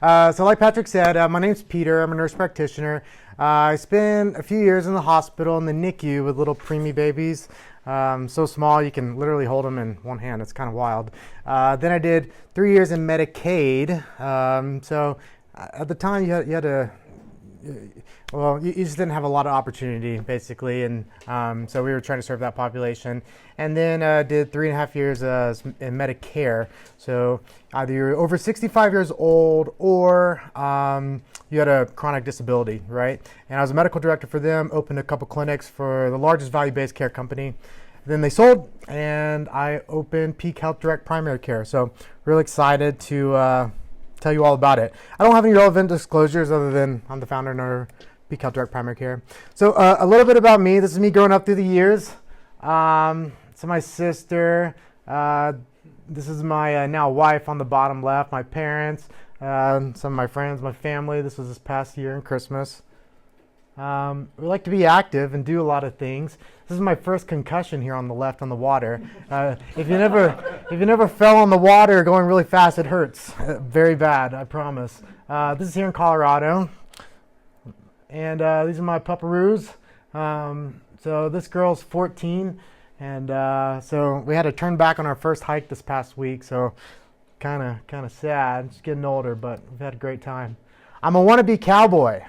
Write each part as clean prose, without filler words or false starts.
So like Patrick said, my name's Peter. I'm a nurse practitioner. I spent a few years in the hospital in the NICU with little preemie babies. So small you can literally hold them in one hand. It's kind of wild. Then I did 3 years in Medicaid. So at the time you had to, well, you just didn't have a lot of opportunity, basically, and so we were trying to serve that population. And then did 3.5 years in Medicare. So either you're over 65 years old or you had a chronic disability, right? And I was a medical director for them, opened a couple clinics for the largest value-based care company. Then they sold, and I opened Peak Health Direct Primary Care. So really excited to tell you all about it. I don't have any relevant disclosures other than I'm the founder of Peak Health Direct Primary Care. So a little bit about me. This is me growing up through the years. So my sister, this is my now wife on the bottom left, my parents, some of my friends, my family. This was this past year in Christmas. We like to be active and do a lot of things. This is my first concussion here on the left on the water. If you never fell on the water going really fast, it hurts very bad, I promise. This is here in Colorado, and these are my pupperoos. So this girl's 14, and so we had to turn back on our first hike this past week. So kind of sad. Just getting older, but we've had a great time. I'm a wannabe cowboy.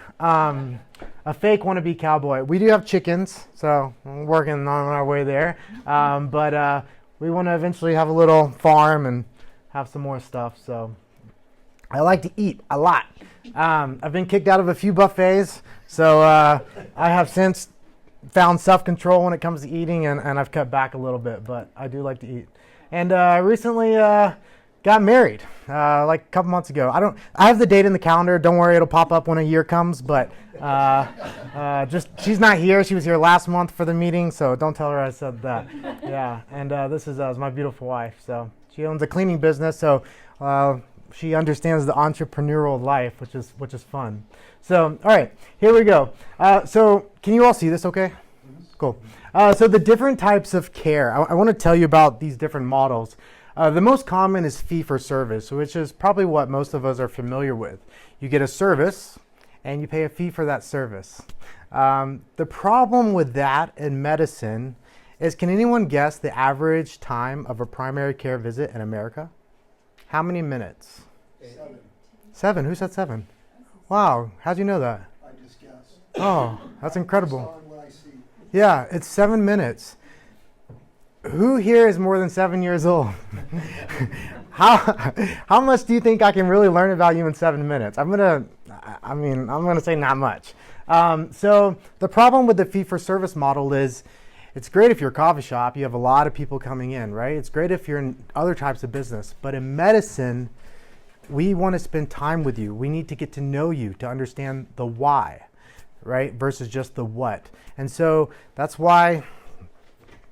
A fake wannabe cowboy. We do have chickens, so we're working on our way there. But we want to eventually have a little farm and have some more stuff. So I like to eat a lot. I've been kicked out of a few buffets, so I have since found self-control when it comes to eating, and I've cut back a little bit, but I do like to eat. And I recently got married like a couple months ago. I have the date in the calendar. Don't worry, it'll pop up when a year comes. But just she's not here. She was here last month for the meeting, so don't tell her I said that. Yeah, and this is my beautiful wife. So she owns a cleaning business. So she understands the entrepreneurial life, which is fun. So all right, here we go. So can you all see this? Okay, cool. So the different types of care. I want to tell you about these different models. The most common is fee-for-service, which is probably what most of us are familiar with. You get a service, and you pay a fee for that service. The problem with that in medicine is, can anyone guess the average time of a primary care visit in America? How many minutes? 7. 7? Who said 7? Wow, how'd you know that? I just guessed. Oh, that's incredible. Based on what I see. Yeah, it's 7 minutes. Who here is more than 7 years old? How much do you think I can really learn about you in 7 minutes? I'm gonna say not much. So the problem with the fee-for-service model is, it's great if you're a coffee shop, you have a lot of people coming in, right? It's great if you're in other types of business, but in medicine, we want to spend time with you. We need to get to know you to understand the why, right? Versus just the what. And so that's why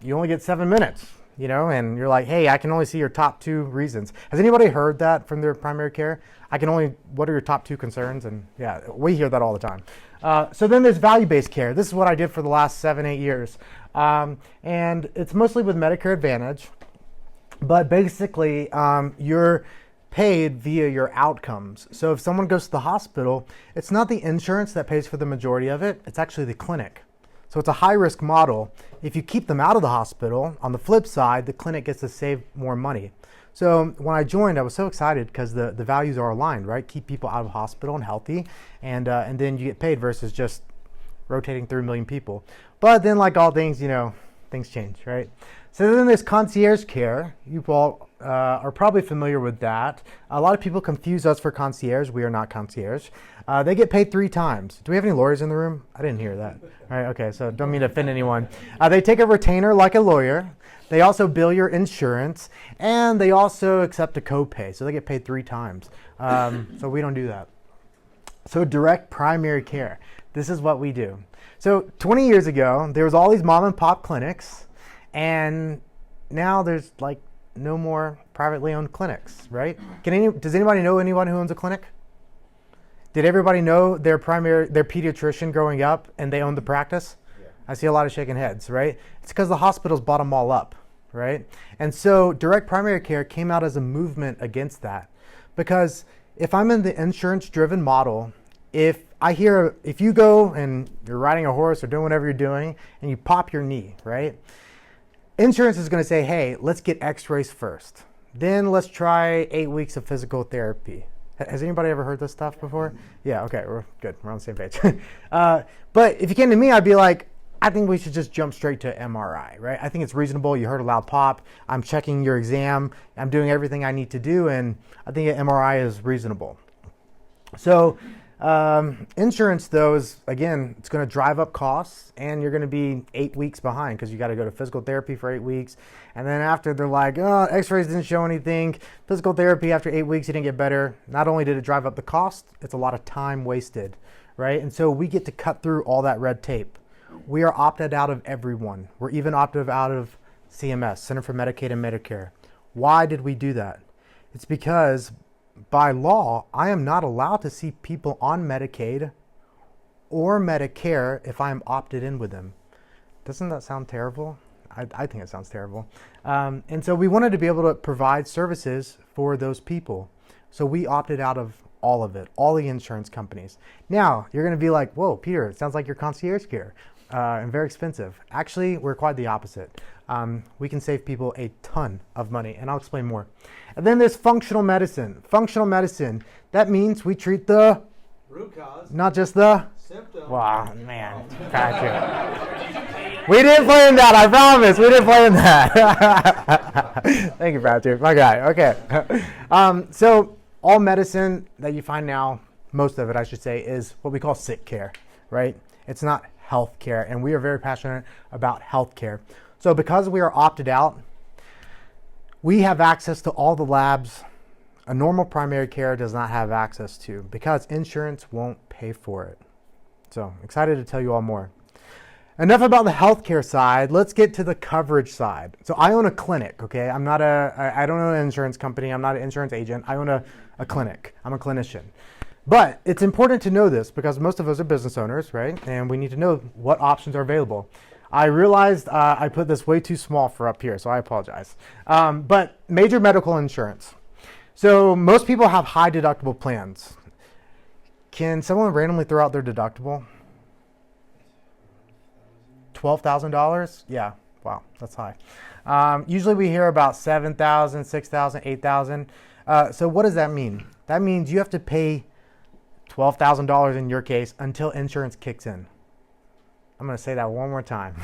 you only get 7 minutes, and you're like, hey, I can only see your top 2 reasons. Has anybody heard that from their primary care? What are your top 2 concerns? And yeah, we hear that all the time. So then there's value-based care. This is what I did for the last 7, 8 years. And it's mostly with Medicare Advantage, but basically you're paid via your outcomes. So if someone goes to the hospital, it's not the insurance that pays for the majority of it, it's actually the clinic. So it's a high-risk model. If you keep them out of the hospital, on the flip side, the clinic gets to save more money. So when I joined, I was so excited because the values are aligned, right? Keep people out of the hospital and healthy, and then you get paid versus just rotating through a million people. But then, like all things, things change, right? So then there's concierge care. You all are probably familiar with that. A lot of people confuse us for concierge. We are not concierge. They get paid 3 times. Do we have any lawyers in the room? I didn't hear that. All right, okay, so don't mean to offend anyone. They take a retainer like a lawyer. They also bill your insurance, and they also accept a copay. So they get paid 3 times. So we don't do that. So direct primary care. This is what we do. So 20 years ago, there was all these mom and pop clinics, and now there's like no more privately owned clinics, right? Does anybody know anyone who owns a clinic? Did everybody know their pediatrician growing up and they owned the practice? Yeah. I see a lot of shaking heads, right? It's because the hospitals bought them all up, right? And so direct primary care came out as a movement against that, because if I'm in the insurance driven model, if you go and you're riding a horse or doing whatever you're doing and you pop your knee, right? Insurance is going to say, hey, let's get x-rays first. Then let's try 8 weeks of physical therapy. Has anybody ever heard this stuff before? Yeah, okay, we're good. We're on the same page. But if you came to me, I'd be like, I think we should just jump straight to MRI, right? I think it's reasonable. You heard a loud pop. I'm checking your exam. I'm doing everything I need to do, and I think an MRI is reasonable. So insurance, though, is, again, it's going to drive up costs, and you're going to be 8 weeks behind because you got to go to physical therapy for 8 weeks. And then after, they're like, oh, x-rays didn't show anything. Physical therapy, after 8 weeks, you didn't get better. Not only did it drive up the cost, it's a lot of time wasted, right? And so we get to cut through all that red tape. We are opted out of everyone. We're even opted out of CMS, Center for Medicaid and Medicare. Why did we do that? It's because by law, I am not allowed to see people on Medicaid or Medicare if I'm opted in with them. Doesn't that sound terrible? I think it sounds terrible. And so we wanted to be able to provide services for those people. So we opted out of all of it, all the insurance companies. Now, you're going to be like, whoa, Peter, it sounds like you're concierge care and very expensive. Actually, we're quite the opposite. We can save people a ton of money, and I'll explain more. And then there's functional medicine. Functional medicine, that means we treat the Root cause. not just the Symptom. wow, man, Patrick. We didn't plan that, I promise. We didn't plan that. Thank you, Patrick. My guy. Okay. So all medicine that you find now, most of it, I should say, is what we call sick care, right? It's not health care, and we are very passionate about health care. So because we are opted out, we have access to all the labs a normal primary care does not have access to because insurance won't pay for it. So excited to tell you all more. Enough about the healthcare side. Let's get to the coverage side. So I own a clinic, okay? I don't own an insurance company. I'm not an insurance agent. I own a clinic. I'm a clinician. But it's important to know this because most of us are business owners, right? And we need to know what options are available. I realized I put this way too small for up here, so I apologize. But major medical insurance. So most people have high deductible plans. Can someone randomly throw out their deductible? $12,000? Yeah, wow, that's high. Usually we hear about $7,000, $6,000, $8,000. So what does that mean? That means you have to pay $12,000 in your case until insurance kicks in. I'm going to say that one more time.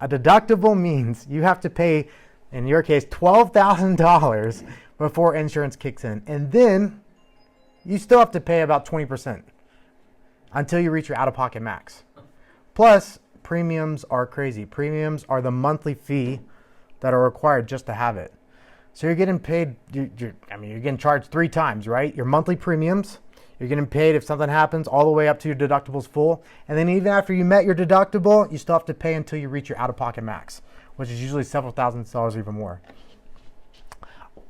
A deductible means you have to pay, in your case, $12,000 before insurance kicks in. And then you still have to pay about 20% until you reach your out-of-pocket max. Plus, premiums are crazy. Premiums are the monthly fee that are required just to have it. So you're getting paid, you're getting charged 3 times, right? Your monthly premiums, you're getting paid if something happens all the way up to your deductible's full. And then even after you met your deductible, you still have to pay until you reach your out-of-pocket max, which is usually several $1,000s or even more.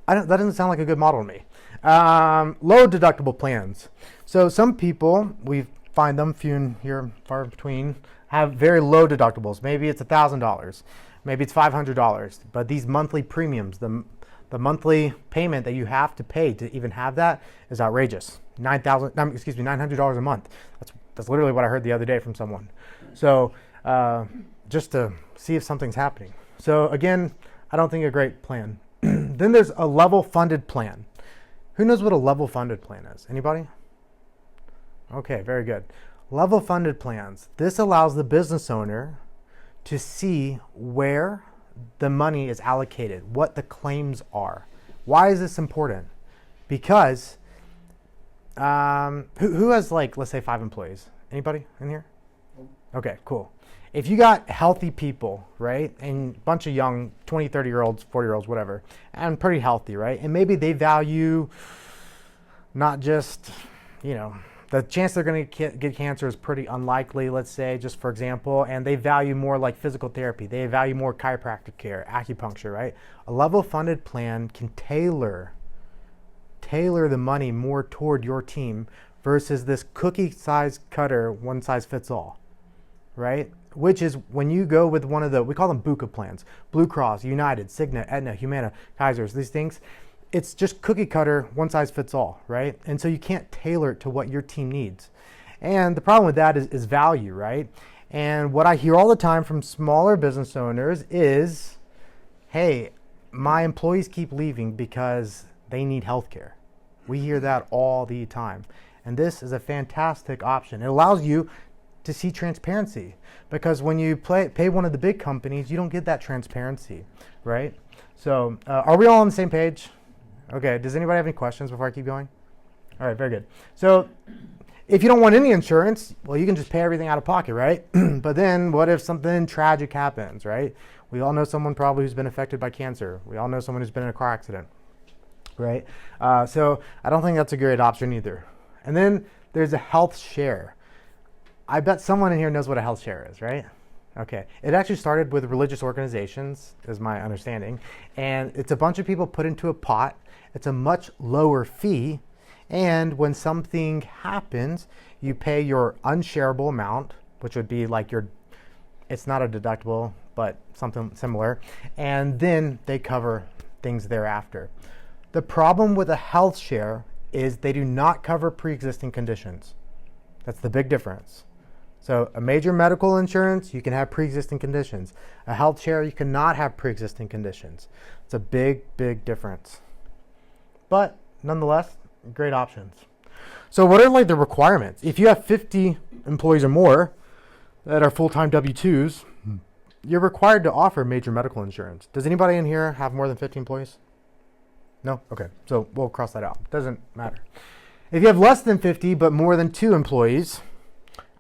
That doesn't sound like a good model to me. Low deductible plans. So some people, we find them few and here far between, have very low deductibles. Maybe it's $1,000, maybe it's $500. But these monthly premiums, the monthly payment that you have to pay to even have that is outrageous. $900 a month. That's literally what I heard the other day from someone. So just to see if something's happening. So again, I don't think a great plan. Then there's a level funded plan. Who knows what a level funded plan is? Anybody? Okay, very good. Level funded plans. This allows the business owner to see where the money is allocated, what the claims are. Why is this important? Because who has, like, let's say 5 employees? Anybody in here? Okay, cool. If you got healthy people, right, and a bunch of young 20, 30-year-olds, 40-year-olds, whatever, and pretty healthy, right, and maybe they value not just, the chance they're going to get cancer is pretty unlikely, let's say, just for example, and they value more like physical therapy. They value more chiropractic care, acupuncture, right? A level funded plan can tailor the money more toward your team versus this cookie size cutter, one size fits all, right? Which is when you go with one of we call them BUCA plans, Blue Cross, United, Cigna, Aetna, Humana, Kaiser's, these things. it's just cookie cutter, one size fits all, right? And so you can't tailor it to what your team needs. And the problem with that is value, right? And what I hear all the time from smaller business owners is, hey, my employees keep leaving because they need healthcare. We hear that all the time. And this is a fantastic option. It allows you to see transparency, because when you pay one of the big companies, you don't get that transparency, right? So are we all on the same page? Okay, does anybody have any questions before I keep going? All right, very good. So if you don't want any insurance, well, you can just pay everything out of pocket, right? But then what if something tragic happens, right? We all know someone probably who's been affected by cancer. We all know someone who's been in a car accident, right? So I don't think that's a great option either. And then there's a health share. I bet someone in here knows what a health share is, right? Okay. It actually started with religious organizations, is my understanding. And it's a bunch of people put into a pot. It's a much lower fee. And when something happens, you pay your unshareable amount, which would be like it's not a deductible, but something similar. And then they cover things thereafter. The problem with a health share is they do not cover pre-existing conditions. That's the big difference. So a major medical insurance, you can have pre-existing conditions. A health share, you cannot have pre-existing conditions. It's a big, big difference. But nonetheless, great options. So what are like the requirements? If you have 50 employees or more that are full-time W-2s, you're required to offer major medical insurance. Does anybody in here have more than 50 employees? No? Okay, so we'll cross that out. Doesn't matter. If you have less than 50 but more than 2 employees,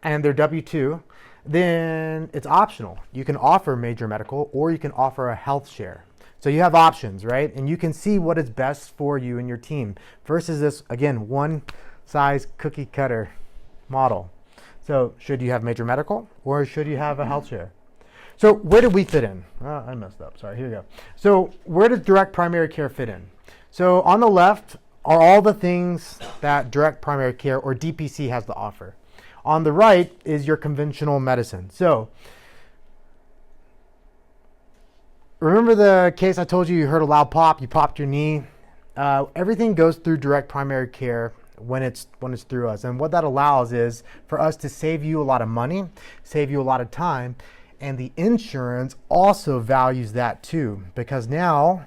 and they're W-2, then it's optional. You can offer major medical, or you can offer a health share. So you have options, right? And you can see what is best for you and your team versus this, again, one size cookie cutter model. So should you have major medical, or should you have a health share? So where do we fit in? I messed up, sorry, here we go. So where does direct primary care fit in? So on the left are all the things that direct primary care, or DPC, has to offer. On the right is your conventional medicine. So remember the case I told you, you heard a loud pop, you popped your knee. Everything goes through direct primary care when it's through us. And what that allows is for us to save you a lot of money, save you a lot of time. And the insurance also values that too, because now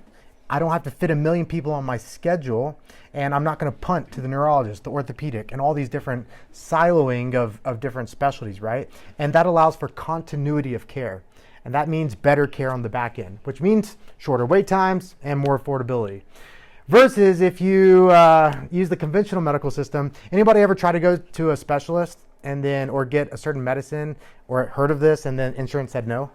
I don't have to fit 1 million people on my schedule, and I'm not going to punt to the neurologist, the orthopedic, and all these different siloing of different specialties, right? And that allows for continuity of care. And that means better care on the back end, which means shorter wait times and more affordability. Versus if you use the conventional medical system, anybody ever try to go to a specialist and then, or get a certain medicine, or heard of this, and then insurance said no?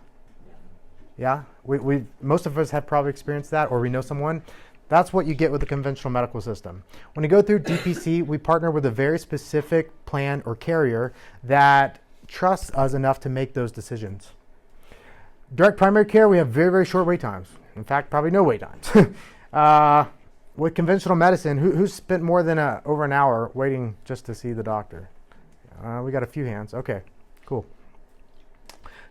Yeah, we most of us have probably experienced that, or we know someone. That's what you get with the conventional medical system. When you go through DPC, we partner with a very specific plan or carrier that trusts us enough to make those decisions. Direct primary care, we have very, very short wait times. In fact, probably no wait times. With conventional medicine, who's spent more than over an hour waiting just to see the doctor? We got a few hands. Okay, cool.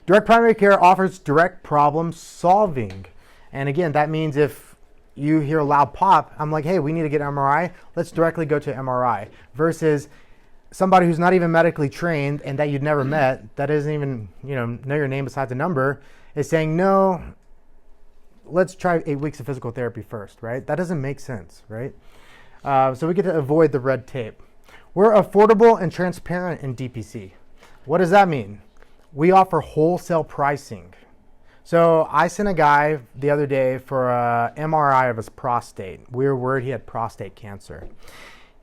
Direct primary care offers direct problem solving. And again, that means if you hear a loud pop, I'm like, hey, we need to get an MRI. Let's directly go to MRI. Versus somebody who's not even medically trained and that you'd never met, that doesn't even know your name besides a number, is saying, no, let's try 8 weeks of physical therapy first, right? That doesn't make sense, right? So we get to avoid the red tape. We're affordable and transparent in DPC. What does that mean? We offer wholesale pricing. So I sent a guy the other day for a MRI of his prostate. We were worried he had prostate cancer.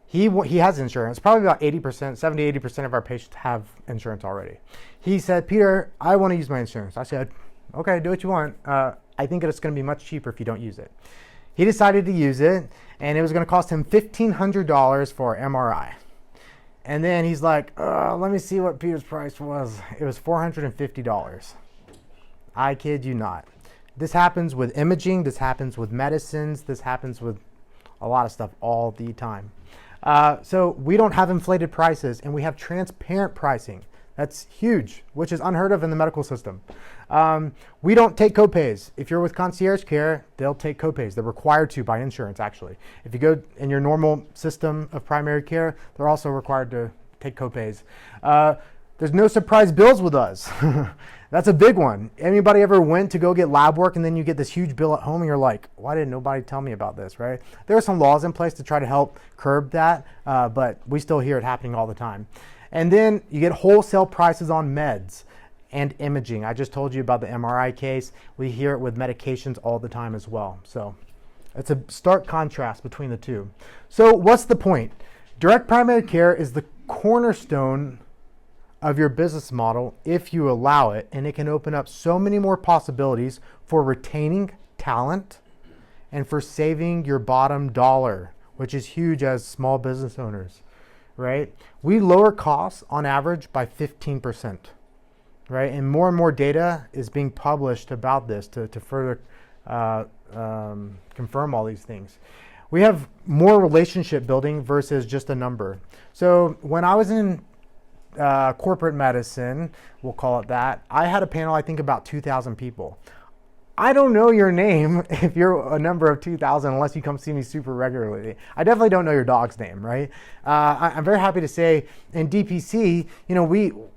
He has insurance. Probably about 80%, 70, 80% of our patients have insurance already. He said, Peter, I want to use my insurance. I said, okay, do what you want. I think it's going to be much cheaper if you don't use it. He decided to use it, and it was going to cost him $1,500 for MRI. And then he's like, let me see what Peter's price was. It was $450. I kid you not. This happens with imaging. This happens with medicines. This happens with a lot of stuff all the time. So we don't have inflated prices, and we have transparent pricing. That's huge, which is unheard of in the medical system. We don't take copays. If you're with concierge care, they'll take copays. They're required to by insurance, actually. If you go in your normal system of primary care, they're also required to take copays. There's no surprise bills with us. That's a big one. Anybody ever went to go get lab work and then you get this huge bill at home and you're like, why didn't nobody tell me about this, right? There are some laws in place to try to help curb that, but we still hear it happening all the time. And then you get wholesale prices on meds and imaging. I just told you about the MRI case. We hear it with medications all the time as well. So it's a stark contrast between the two. So what's the point? Direct primary care is the cornerstone of your business model if you allow it, and it can open up so many more possibilities for retaining talent and for saving your bottom dollar, which is huge as small business owners, right? We lower costs on average by 15%, right? And more data is being published about this to further confirm all these things. We have more relationship building versus just a number. So when I was in corporate medicine, we'll call it that, I had a panel, I think about 2,000 people. I don't know your name if you're a number of 2,000 unless you come see me super regularly. I definitely don't know your dog's name, right? I'm very happy to say in DPC,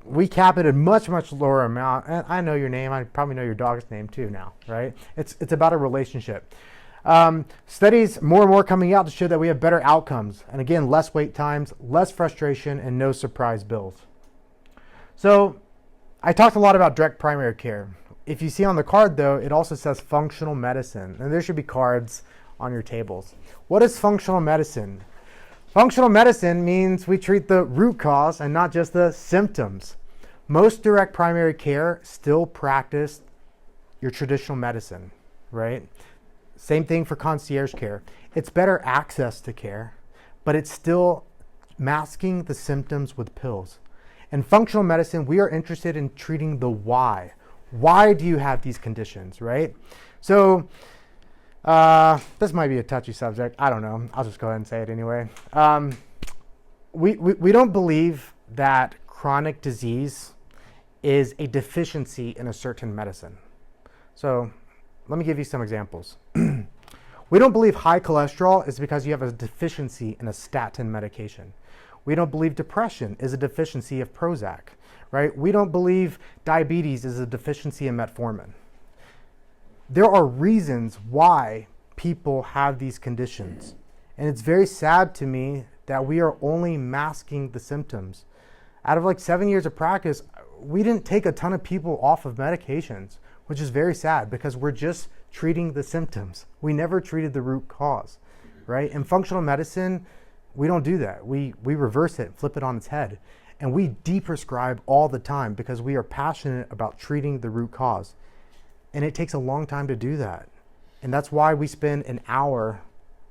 we cap it a much lower amount. And I know your name. I probably know your dog's name too now, right? It's about a relationship. Studies more and more coming out to show that we have better outcomes. And again, less wait times, less frustration, and no surprise bills. So I talked a lot about direct primary care. If you see on the card, though, it also says functional medicine, and there should be cards on your tables. What is functional medicine? Functional medicine means we treat the root cause and not just the symptoms. Most direct primary care still practice your traditional medicine, right? Same thing for concierge care. It's better access to care, but it's still masking the symptoms with pills. In functional medicine, we are interested in treating the why. Why do you have these conditions, right? So this might be a touchy subject. I don't know. I'll just go ahead and say it anyway. We don't believe that chronic disease is a deficiency in a certain medicine. So let me give you some examples. We don't believe high cholesterol is because you have a deficiency in a statin medication. We don't believe depression is a deficiency of Prozac, right? We don't believe diabetes is a deficiency in metformin. There are reasons why people have these conditions. And it's very sad to me that we are only masking the symptoms. Out of like 7 years of practice, we didn't take a ton of people off of medications, which is very sad because we're just treating the symptoms. We never treated the root cause, right? In functional medicine, we don't do that. We reverse it, flip it on its head. And we deprescribe all the time because we are passionate about treating the root cause. And it takes a long time to do that. And that's why we spend an hour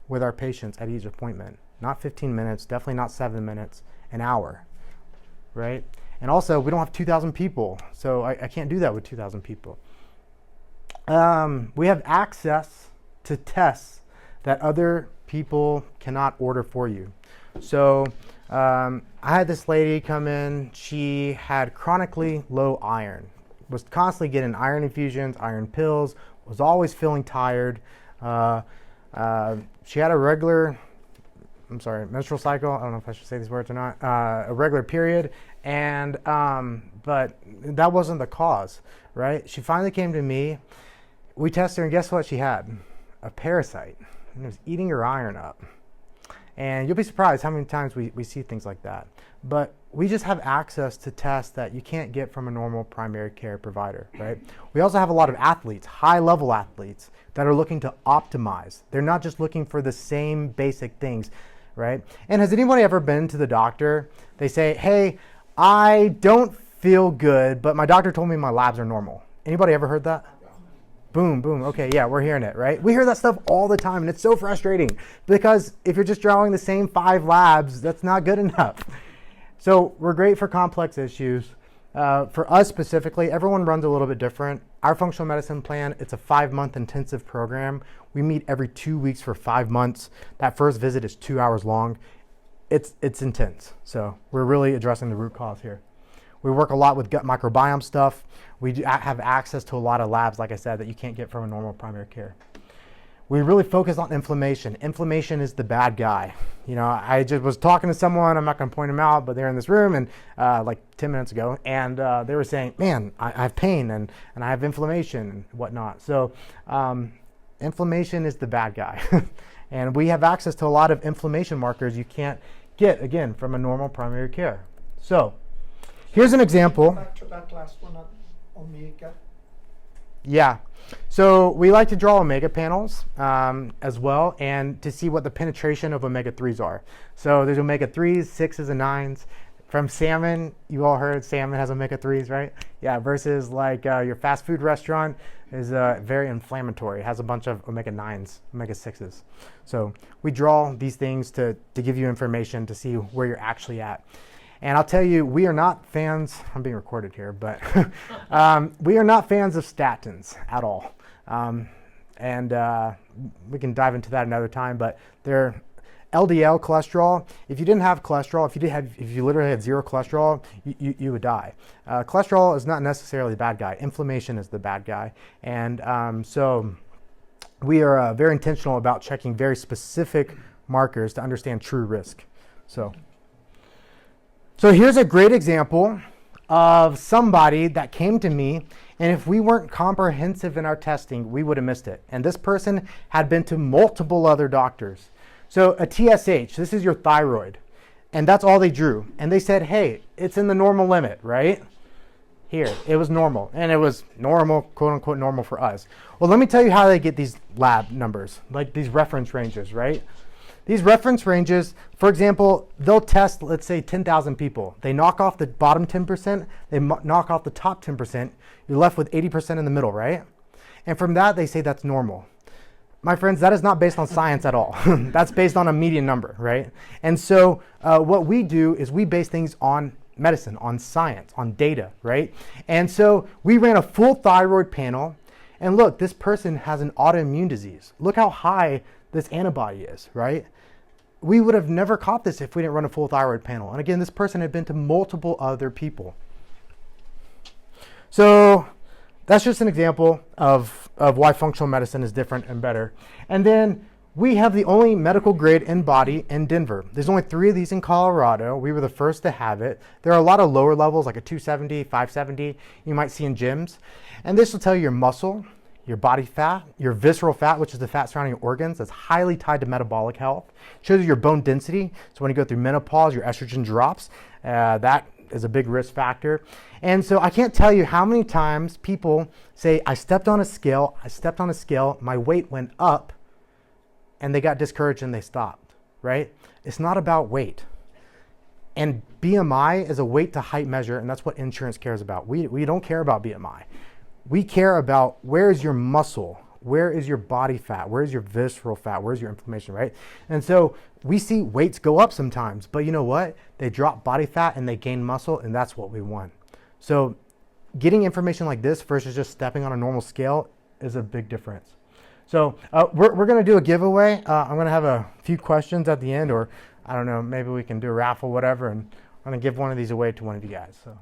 with our patients at each appointment. Not 15 minutes, definitely not 7 minutes, an hour, right? And also, we don't have 2,000 people, so I can't do that with 2,000 people. We have access to tests that other people cannot order for you. So I had this lady come in. She had chronically low iron, was constantly getting iron infusions, iron pills, was always feeling tired. She had a regular, menstrual cycle. I don't know if I should say these words or not. A regular period, and but that wasn't the cause, right? She finally came to me. We tested her, and guess what she had? A parasite. And it was eating her iron up. And you'll be surprised how many times we see things like that. But we just have access to tests that you can't get from a normal primary care provider, right? We also have a lot of athletes, high-level athletes, that are looking to optimize. They're not just looking for the same basic things, right? And has anybody ever been to the doctor? They say, hey, I don't feel good, but my doctor told me my labs are normal. Anybody ever heard that? Boom, boom. Okay, yeah, we're hearing it, right? We hear that stuff all the time, and it's so frustrating because if you're just drawing the same 5 labs, that's not good enough. So we're great for complex issues. For us specifically, everyone runs a little bit different. Our functional medicine plan, it's a 5-month intensive program. We meet every 2 weeks for 5 months. That first visit is 2 hours long. It's intense. So we're really addressing the root cause here. We work a lot with gut microbiome stuff. We have access to a lot of labs, like I said, that you can't get from a normal primary care. We really focus on inflammation. Inflammation is the bad guy. You know, I just was talking to someone, I'm not going to point them out, but they're in this room and like 10 minutes ago, and they were saying, man, I have pain and I have inflammation and whatnot. So inflammation is the bad guy. And we have access to a lot of inflammation markers you can't get, again, from a normal primary care. So here's an example. Back to that last one on omega. Yeah. So we like to draw omega panels as well, and to see what the penetration of omega-3s are. So there's omega-3s, 6s, and 9s. From salmon, you all heard salmon has omega-3s, right? Yeah, versus like your fast food restaurant is very inflammatory. It has a bunch of omega-9s, omega-6s. So we draw these things to give you information to see where you're actually at. And I'll tell you, we are not fans, I'm being recorded here, but we are not fans of statins at all. And we can dive into that another time, but they're LDL cholesterol. If you didn't have cholesterol, if you literally had zero cholesterol, you would die. Cholesterol is not necessarily the bad guy. Inflammation is the bad guy. And so we are very intentional about checking very specific markers to understand true risk. So here's a great example of somebody that came to me, and if we weren't comprehensive in our testing, we would have missed it. And this person had been to multiple other doctors. So a TSH, this is your thyroid, and that's all they drew. And they said, hey, it's in the normal limit, right? Here, it was normal, and it was normal, quote unquote normal for us. Well, let me tell you how they get these lab numbers, like these reference ranges, right? These reference ranges, for example, they'll test, let's say 10,000 people. They knock off the bottom 10%, they knock off the top 10%, you're left with 80% in the middle, right? And from that, they say that's normal. My friends, that is not based on science at all. That's based on a median number, right? And so what we do is we base things on medicine, on science, on data, right? And so we ran a full thyroid panel, and look, this person has an autoimmune disease. Look how high this antibody is, right? We would have never caught this if we didn't run a full thyroid panel. And again, this person had been to multiple other people. So that's just an example of why functional medicine is different and better. And then we have the only medical grade InBody in Denver. There's only 3 of these in Colorado. We were the first to have it. There are a lot of lower levels, like a 270, 570, you might see in gyms. And this will tell you your muscle, your body fat, your visceral fat, which is the fat surrounding your organs, that's highly tied to metabolic health. It shows you your bone density. So when you go through menopause, your estrogen drops. That is a big risk factor. And so I can't tell you how many times people say, I stepped on a scale, my weight went up, and they got discouraged and they stopped, right? It's not about weight. And BMI is a weight to height measure, and that's what insurance cares about. We don't care about BMI. We care about where is your muscle, where is your body fat, where is your visceral fat, where's your inflammation, right? And so we see weights go up sometimes, but you know what? They drop body fat and they gain muscle, and that's what we want. So getting information like this versus just stepping on a normal scale is a big difference. So we're going to do a giveaway. I'm going to have a few questions at the end, or I don't know, maybe we can do a raffle, whatever, and I'm going to give one of these away to one of you guys. So.